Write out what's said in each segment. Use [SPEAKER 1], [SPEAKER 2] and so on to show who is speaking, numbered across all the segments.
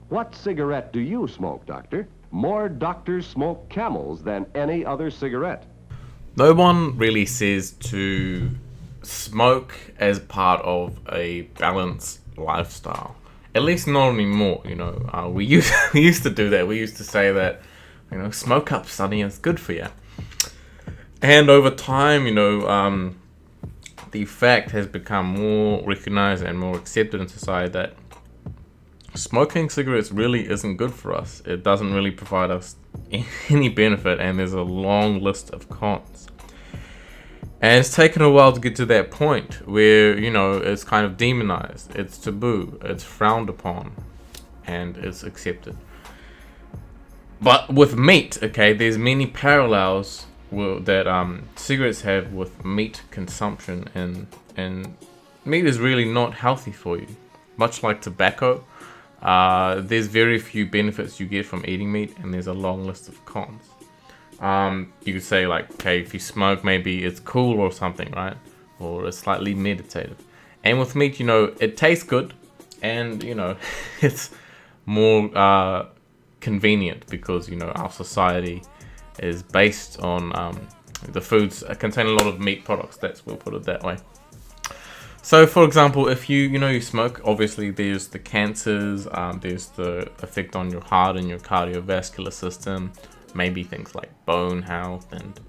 [SPEAKER 1] What cigarette do you smoke, Doctor? More doctors smoke Camels than any other cigarette.
[SPEAKER 2] No one really says to smoke as part of a balanced lifestyle. At least not anymore. We used we used to do that. We used to say that, smoke up, sonny, it's good for you. And over time, the fact has become more recognized and more accepted in society that smoking cigarettes really isn't good for us. It doesn't really provide us any benefit, and there's a long list of cons. And it's taken a while to get to that point where, it's kind of demonized, it's taboo, it's frowned upon, and it's accepted. But with meat, okay, there's many parallels that cigarettes have with meat consumption, and meat is really not healthy for you. Much like tobacco, there's very few benefits you get from eating meat, and there's a long list of cons. You could say, like, okay, if you smoke, maybe it's cool or something, right? Or it's slightly meditative. And with meat, it tastes good, and, it's more convenient because, our society is based on the foods contain a lot of meat products. We'll put it that way. So, for example, if you smoke, obviously there's the cancers, there's the effect on your heart and your cardiovascular system, maybe things like bone health, and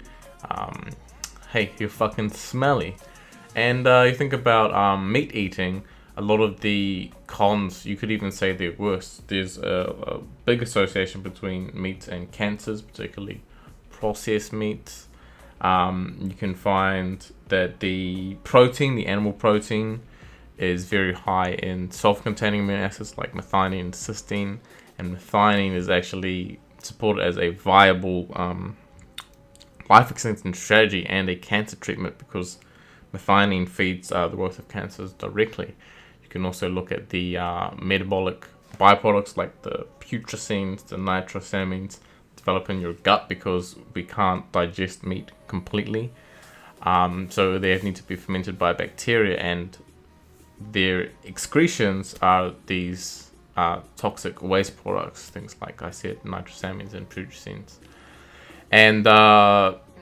[SPEAKER 2] hey, you're fucking smelly. And you think about meat eating, a lot of the cons, you could even say they're worse. There's a big association between meats and cancers, particularly processed meats. You can find that the animal protein, is very high in self-containing amino acids like methionine and cysteine, and methionine is actually supported as a viable life extension strategy and a cancer treatment because methionine feeds the growth of cancers directly. You can also look at the metabolic byproducts like the putrescines, the nitrosamines develop in your gut because we can't digest meat completely. So they need to be fermented by bacteria, and their excretions are these toxic waste products, things like I said, nitrosamines and putrescines. And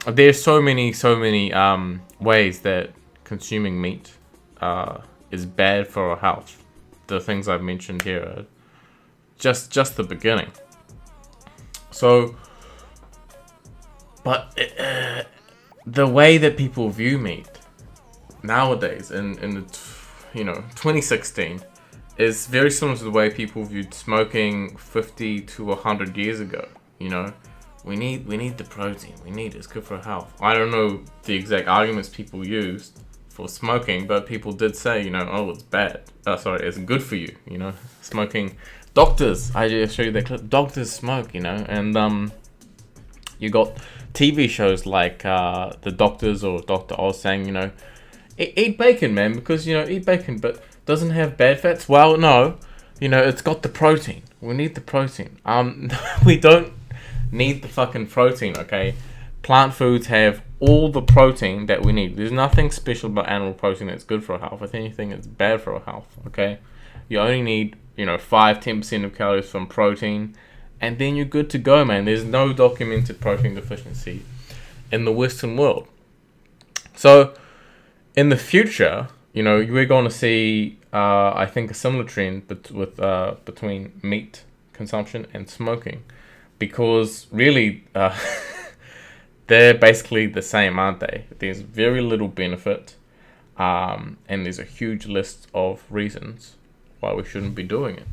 [SPEAKER 2] there's so many ways that consuming meat is bad for our health. The things I've mentioned here are just the beginning. So, but the way that people view meat nowadays in the 2016 is very similar to the way people viewed smoking 50 to 100 years ago. We need the protein. It's good for health. I don't know the exact arguments people used for smoking, but people did say, oh, it's bad. It's good for you. Smoking. Doctors, I just show you that clip. Doctors smoke, and you got TV shows like The Doctors or Dr. Oz saying, eat bacon, man, because eat bacon, but doesn't have bad fats. Well, no, it's got the protein. We need the protein. We don't need the fucking protein, okay? Plant foods have all the protein that we need. There's nothing special about animal protein that's good for our health. If anything, it's bad for our health, okay? You only need 5-10% of calories from protein, and then you're good to go, man. There's no documented protein deficiency in the Western world. So, in the future, we're going to see, I think, a similar trend between meat consumption and smoking, because really, they're basically the same, aren't they? There's very little benefit, and there's a huge list of reasons why we shouldn't be doing it.